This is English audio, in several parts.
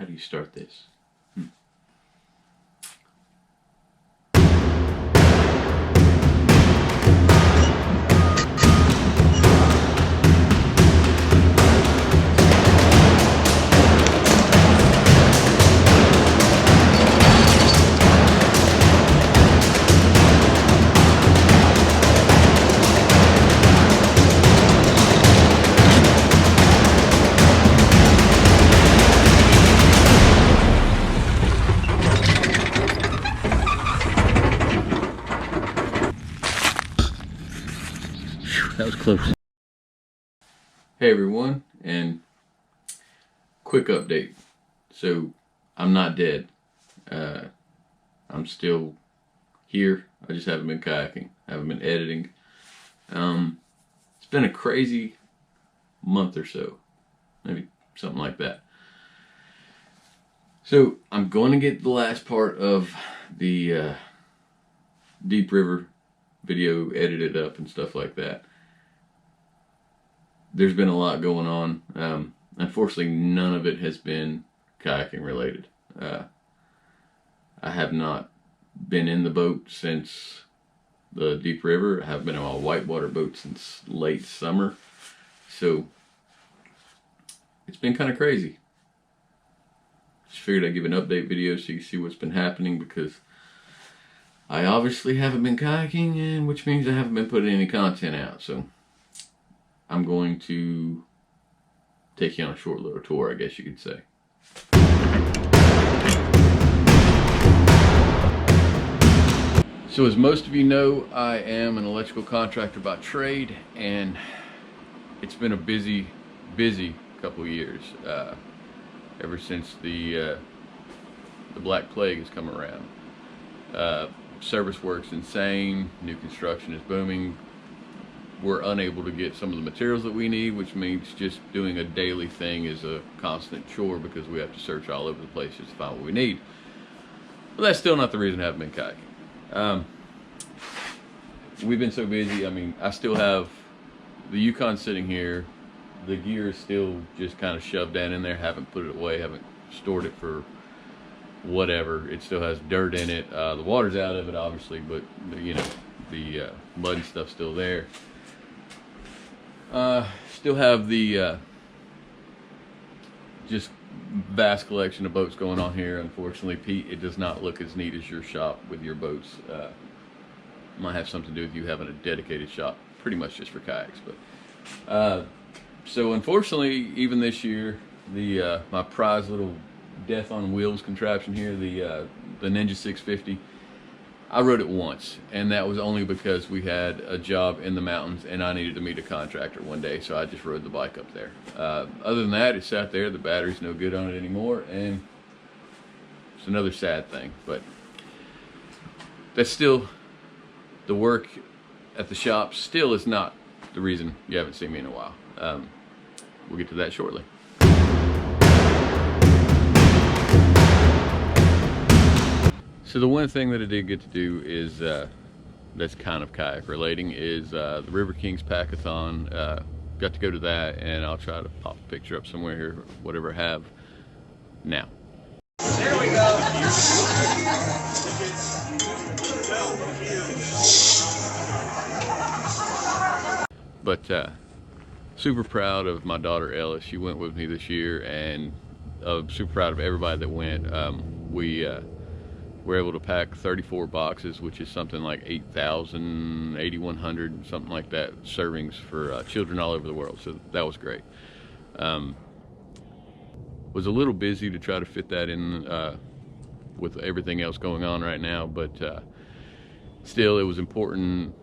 How do you start this? That was close. Hey everyone, and quick update. So I'm not dead. I'm still here. I just haven't been kayaking. I haven't been editing. It's been a crazy month or so, maybe something like that. So I'm going to get the last part of the Deep River video edited up and stuff like that. There's been a lot going on. Unfortunately, none of it has been kayaking related. I have not been in the boat since the Deep River. I haven't been on a whitewater boat since late summer. So it's been kind of crazy. Just figured I'd give an update video so you can see what's been happening, because I obviously haven't been kayaking, and which means I haven't been putting any content out. So I'm going to take you on a short little tour, I guess you could say. So as most of you know, I am an electrical contractor by trade, and it's been a busy couple of years. Ever since the Black Plague has come around. Service work's insane, new construction is booming. We're unable to get some of the materials that we need, which means just doing a daily thing is a constant chore, because we have to search all over the place just to find what we need. But that's still not the reason I haven't been kayaking. We've been so busy. I mean, I still have the Yukon sitting here. The gear is still just kind of shoved down in there. Haven't put it away, haven't stored it for whatever. It still has dirt in it. The water's out of it, obviously, but you know, the mud and stuff's still there. Still have the just vast collection of boats going on here. Unfortunately, Pete, it does not look as neat as your shop with your boats. Might have something to do with you having a dedicated shop, pretty much just for kayaks. But so unfortunately, even this year, the my prized little death on wheels contraption here, the Ninja 650. I rode it once, and that was only because we had a job in the mountains and I needed to meet a contractor one day, so I just rode the bike up there. Other than that, it sat there. The battery's no good on it anymore, and it's another sad thing. But that's still, the work at the shop still is not the reason you haven't seen me in a while. We'll get to that shortly. So the one thing that I did get to do is, that's kind of kayak relating, is the River Kings Packathon. Got to go to that, and I'll try to pop a picture up somewhere here, whatever I have now. There we go. But super proud of my daughter Ella. She went with me this year, and super proud of everybody that went. We were able to pack 34 boxes, which is something like 8,000, 8,100, something like that, servings for children all over the world. So that was great. Was a little busy to try to fit that in with everything else going on right now, but still, it was important.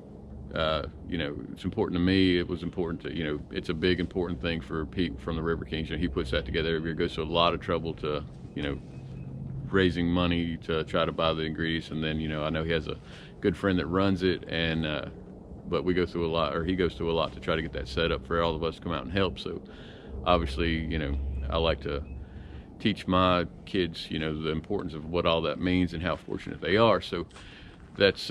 You know, it's important to me. It was important to, you know, it's a big important thing for Pete from the River Kings. You know, he puts that together every year, goes to a lot of trouble to, you know, raising money to try to buy the ingredients. And then, you know, I know he has a good friend that runs it, and but we go through a lot, or he goes through a lot to try to get that set up for all of us to come out and help. So obviously, you know, I like to teach my kids, you know, the importance of what all that means and how fortunate they are. So that's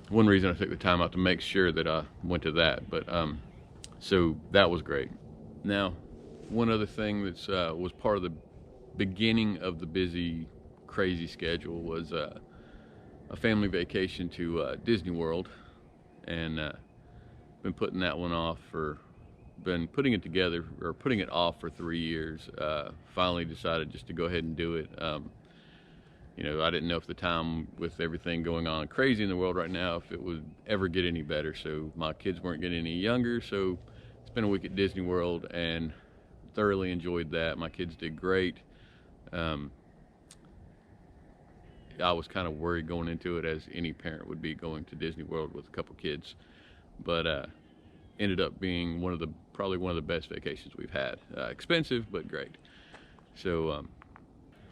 one reason I took the time out to make sure that I went to that. But so that was great. Now, one other thing that's was part of the beginning of the busy, crazy schedule was a family vacation to Disney World, and been putting that one off for, been putting it together, or putting it off for 3 years. Finally decided just to go ahead and do it. You know, I didn't know if the time, with everything going on crazy in the world right now, if it would ever get any better. So my kids weren't getting any younger, so spent a week at Disney World and thoroughly enjoyed that. My kids did great. I was kind of worried going into it, as any parent would be going to Disney World with a couple kids, but ended up being probably one of the best vacations we've had. Expensive, but great. So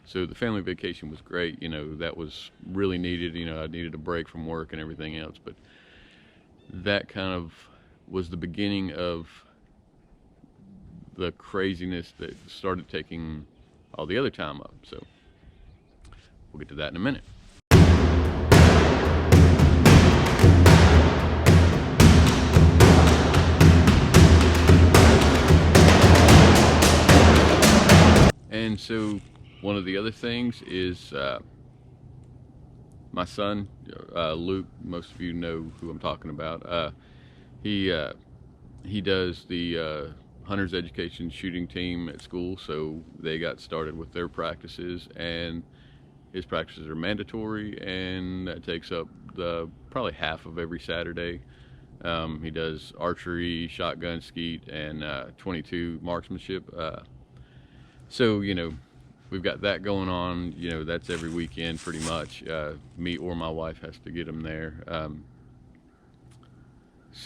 so the family vacation was great. You know, that was really needed. You know, I needed a break from work and everything else, but that kind of was the beginning of the craziness that started taking all the other time up. So we'll get to that in a minute. And so one of the other things is my son, Luke. Most of you know who I'm talking about. He does the hunter's education shooting team at school, so they got started with their practices, and his practices are mandatory, and that takes up probably half of every Saturday. He does archery, shotgun, skeet, and 22 marksmanship. So, you know, we've got that going on. You know, that's every weekend pretty much. Me or my wife has to get him there.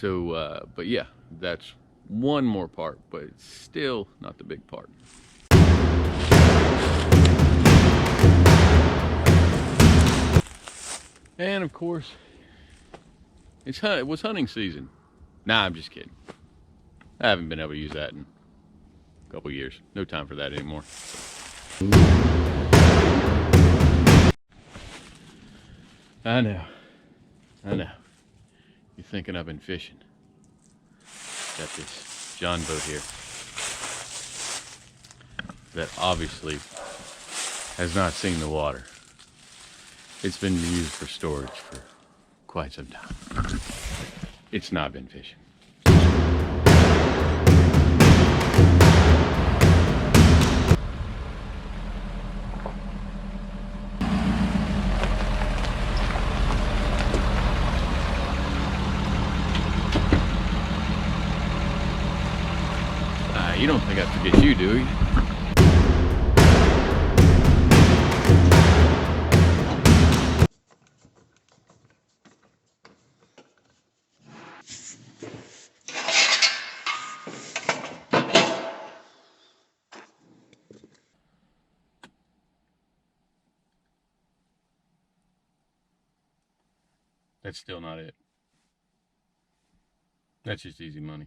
But yeah, that's one more part, but it's still not the big part. And of course, it was hunting season. Nah, I'm just kidding. I haven't been able to use that in a couple years. No time for that anymore. I know. You're thinking I've been fishing. Got this John boat here that obviously has not seen the water. It's been used for storage for quite some time. It's not been fishing. You don't think I forget you, do you? That's still not it. That's just easy money.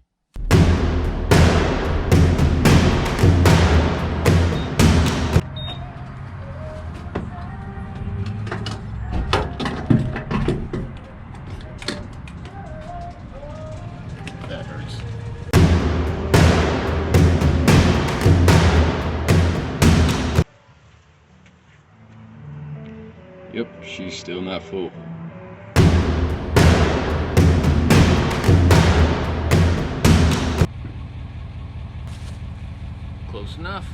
That hurts. Yep, she's still not full. Close enough.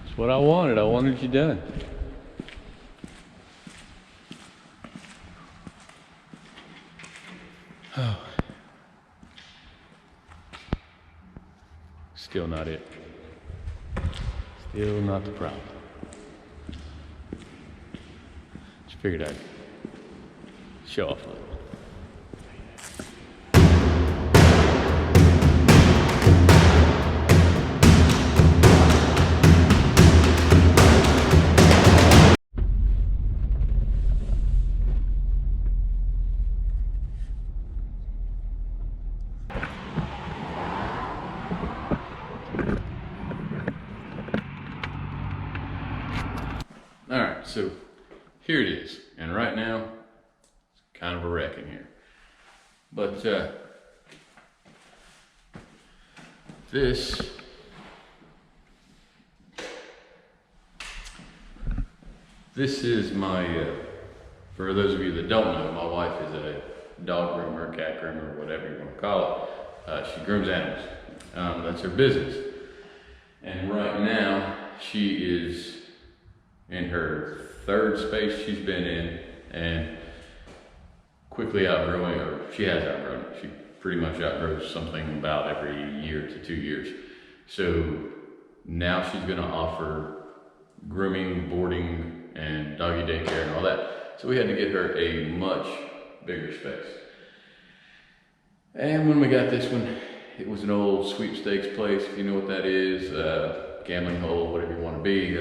That's what I wanted. I wanted you done. Oh. Still not it. Still not the problem. Just figured I'd show off a little. right, so here it is. And right now, it's kind of a wreck in here. But this is my, for those of you that don't know, my wife is a dog groomer, cat groomer, whatever you want to call it. She grooms animals. That's her business. And right now, she is in her third space she's been in, and quickly outgrowing, or she has outgrown it. She pretty much outgrows something about every year to 2 years. So now she's gonna offer grooming, boarding, and doggy daycare and all that. So we had to get her a much bigger space. And when we got this one, it was an old sweepstakes place, if you know what that is, gambling hole, whatever you want to be.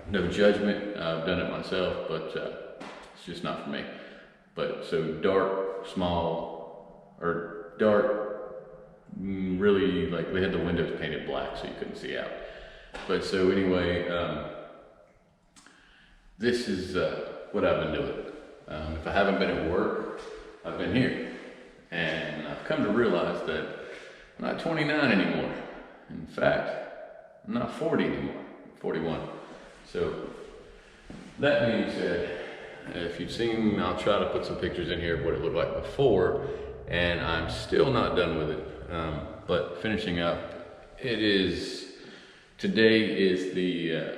No judgment, I've done it myself, but it's just not for me. But so dark, small, or dark, really, like they had the windows painted black so you couldn't see out. But so anyway, this is what I've been doing. If I haven't been at work, I've been here. And I've come to realize that I'm not 29 anymore. In fact, I'm not 40 anymore, I'm 41. So that being said, if you've seen, I'll try to put some pictures in here of what it looked like before, and I'm still not done with it. But finishing up, today is the,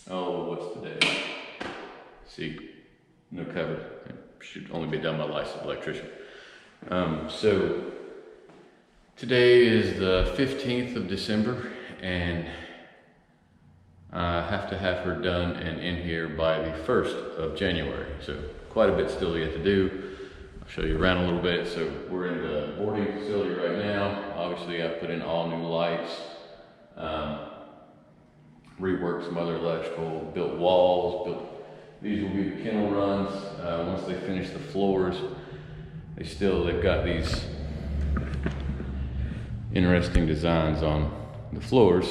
what's today? See, no cover. It should only be done by a licensed electrician. So today is the 15th of December, and I have to have her done and in here by the 1st of January. So quite a bit still yet to do. I'll show you around a little bit. So we're in the boarding facility right now. Obviously I put in all new lights, reworked some other electrical, built walls, these will be the kennel runs. Once they finish the floors, they've got these interesting designs on the floors,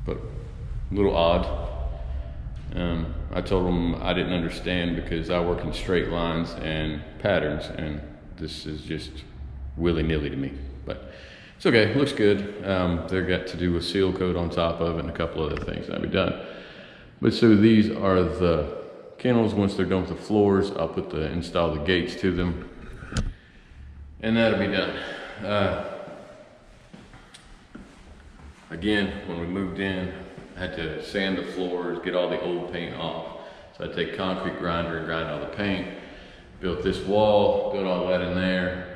but a little odd. I told them I didn't understand because I work in straight lines and patterns, and this is just willy-nilly to me, but it's okay, it looks good. They've got to do a seal coat on top of it and a couple other things that'll be done. But so these are the kennels. Once they're done with the floors, I'll install the gates to them, and that'll be done. Again, when we moved in, I had to sand the floors, get all the old paint off. So I take concrete grinder and grind all the paint. Built this wall, built all that in there.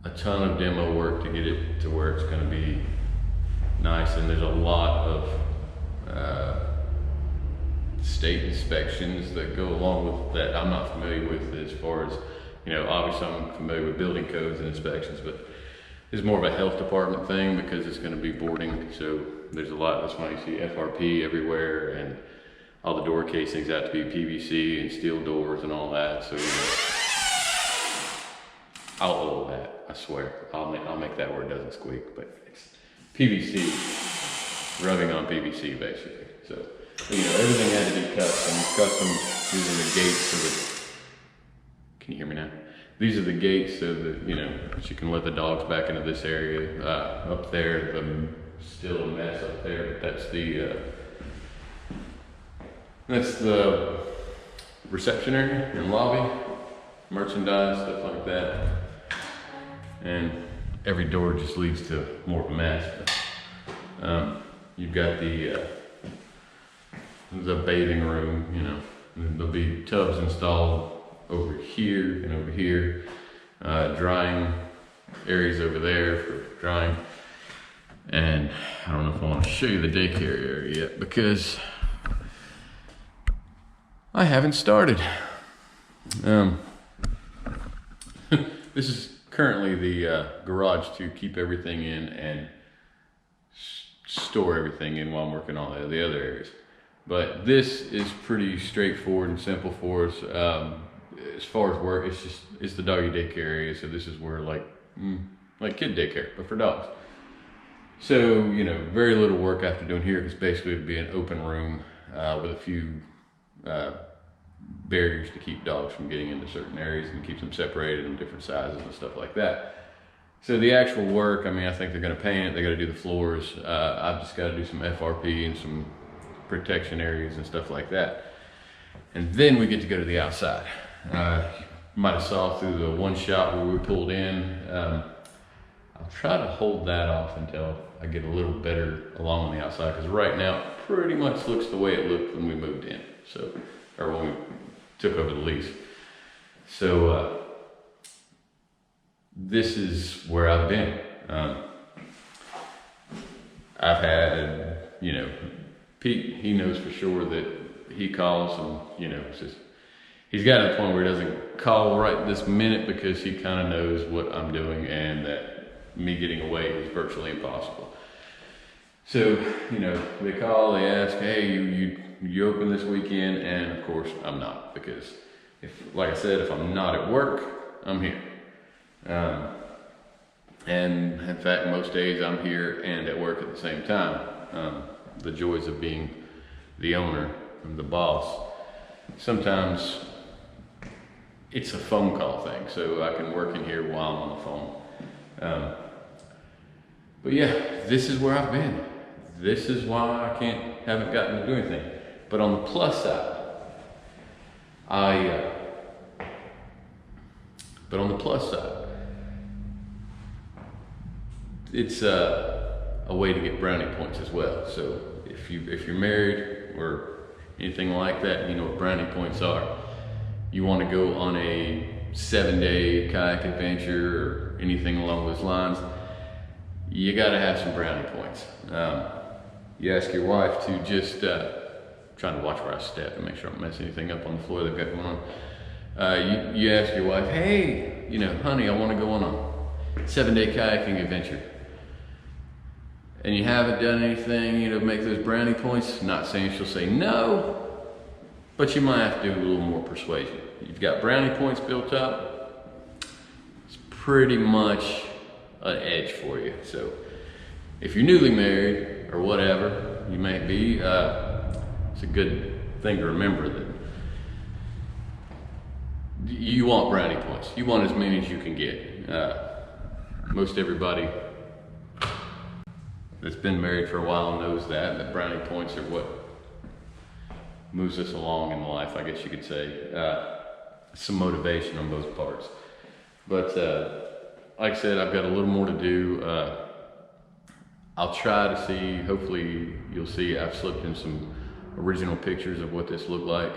A ton of demo work to get it to where it's gonna be nice, and there's a lot of state inspections that go along with that I'm not familiar with, as far as, you know, obviously I'm familiar with building codes and inspections, but it's more of a health department thing because it's going to be boarding. So there's a lot, that's why you see FRP everywhere, and all the door casings have to be PVC and steel doors and all that. So, you know, I'll owe that, I swear. I'll make that where it doesn't squeak, but it's PVC, rubbing on PVC basically. So, you know, everything had to be custom using the gates so that, can you hear me now? These are the gates so that, you know, she can let the dogs back into this area. Up there, still a mess up there, but that's the reception area and lobby, merchandise, stuff like that. And every door just leads to more of a mess. You've got the bathing room, you know, there'll be tubs installed over here and over here, drying areas over there for drying. And I don't know if I want to show you the daycare area yet because I haven't started. This is currently the garage to keep everything in and store everything in while I'm working on the other areas. But this is pretty straightforward and simple for us. As far as work, it's the doggy daycare area, so this is where like kid daycare, but for dogs. So, you know, very little work after doing here, because basically it'd be an open room with a few barriers to keep dogs from getting into certain areas and keep them separated in different sizes and stuff like that. So the actual work, I mean, I think they're going to paint it, they got to do the floors. I've just got to do some FRP and some protection areas and stuff like that. And then we get to go to the outside. You might have saw through the one shot where we pulled in. I'll try to hold that off until I get a little better along on the outside, because right now it pretty much looks the way it looked when we moved in. So, or when we took over the lease. So, this is where I've been. I've had, you know, Pete, he knows for sure that he calls and, you know, it's just, he's got to the point where he doesn't call right this minute because he kind of knows what I'm doing and that me getting away is virtually impossible. So, you know, they call, they ask, hey, you open this weekend? And of course I'm not, because if, like I said, if I'm not at work, I'm here. And in fact, most days I'm here and at work at the same time. The joys of being the owner and the boss. Sometimes it's a phone call thing, so I can work in here while I'm on the phone. But yeah, this is where I've been. This is why I haven't gotten to do anything. But on the plus side, it's a way to get brownie points as well. So if you're married or anything like that, you know what brownie points are. You want to go on a 7-day kayak adventure or anything along those lines, you got to have some brownie points. You ask your wife to just trying to watch where I step and make sure I don't mess anything up on the floor they've got going on. You ask your wife, hey, you know, honey, I want to go on a 7-day kayaking adventure. And you haven't done anything, you know, to make those brownie points. Not saying she'll say no, but you might have to do a little more persuasion. You've got brownie points built up. It's pretty much an edge for you. So if you're newly married or whatever you may be, it's a good thing to remember that you want brownie points. You want as many as you can get. Most everybody that's been married for a while knows that brownie points are what moves us along in life, I guess you could say. Some motivation on both parts. But like I said, I've got a little more to do. I'll try to see, hopefully you'll see I've slipped in some original pictures of what this looked like.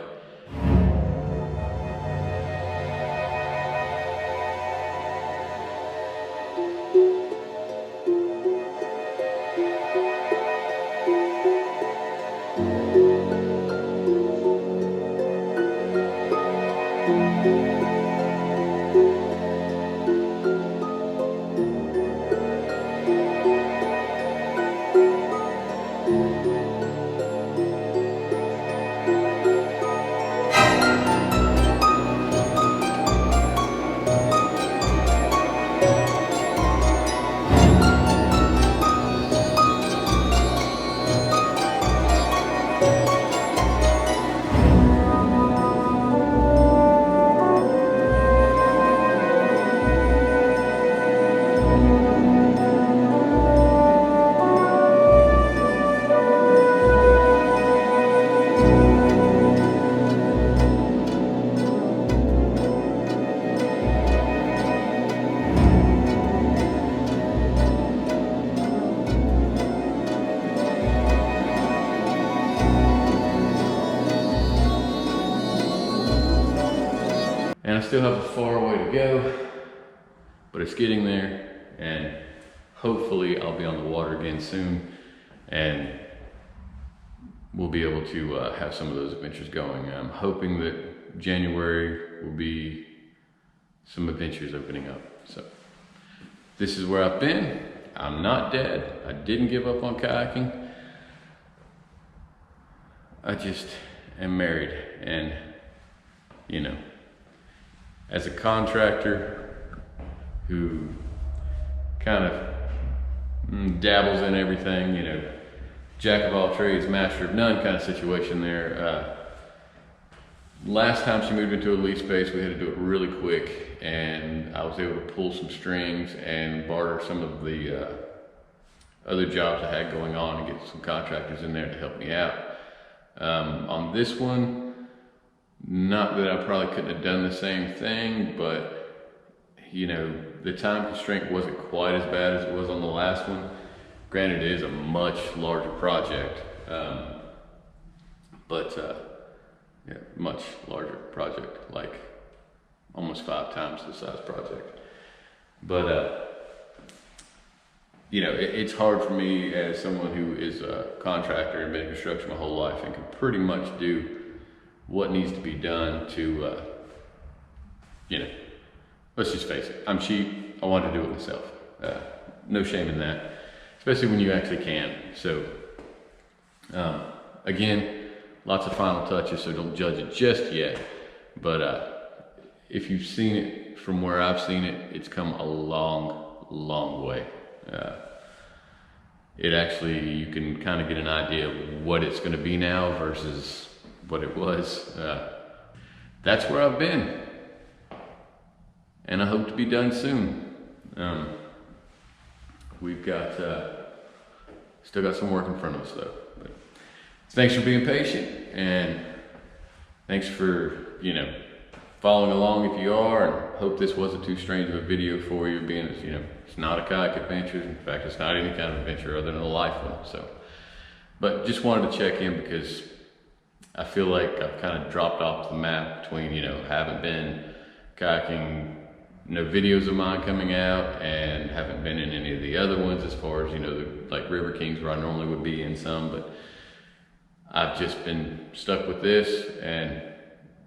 And I still have a far way to go, but it's getting there, and hopefully I'll be on the water again soon, and we'll be able to have some of those adventures going. I'm hoping that January will be some adventures opening up. So this is where I've been. I'm not dead. I didn't give up on kayaking. I just am married, and you know, as a contractor who kind of dabbles in everything, you know, jack of all trades, master of none kind of situation there. Last time she moved into a lease space, we had to do it really quick, and I was able to pull some strings and barter some of the other jobs I had going on and get some contractors in there to help me out. On this one, not that I probably couldn't have done the same thing, but you know, the time constraint wasn't quite as bad as it was on the last one. Granted, it is a much larger project, yeah, much larger project, like almost 5 times the size project. But you know, it's hard for me as someone who is a contractor and been in construction my whole life and can pretty much do what needs to be done to, you know, let's just face it, I'm cheap, I want to do it myself. No shame in that, especially when you actually can. So, again, lots of final touches, so don't judge it just yet. But if you've seen it from where I've seen it, it's come a long, long way. It actually, you can kind of get an idea of what it's going to be now versus what it was. That's where I've been, and I hope to be done soon. We've got still got some work in front of us though. But thanks for being patient, and thanks for, you know, following along if you are, and hope this wasn't too strange of a video for you, being as, you know, it's not a kayak adventure. In fact, it's not any kind of adventure other than a life one. So, but just wanted to check in because I feel like I've kind of dropped off the map between, you know, haven't been kayaking, no videos of mine coming out, and haven't been in any of the other ones as far as, you know, like River Kings where I normally would be in some, but I've just been stuck with this, and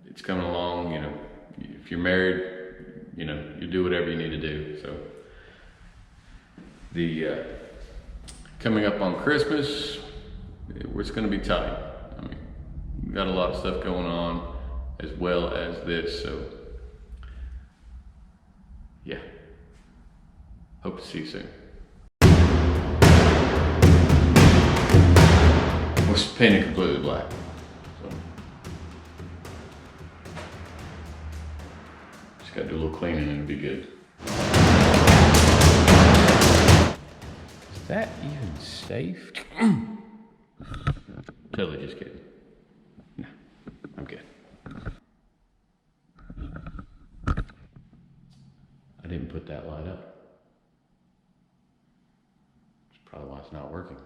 it's coming along. You know, if you're married, you know, you do whatever you need to do. So the coming up on Christmas, it's going to be tight. I mean, we've got a lot of stuff going on as well as this, so yeah, hope to see you soon. Was painted completely black. So just gotta do a little cleaning and it'll be good. Is that even safe? Totally just kidding. No, I'm good. I didn't put that light up. That's probably why it's not working.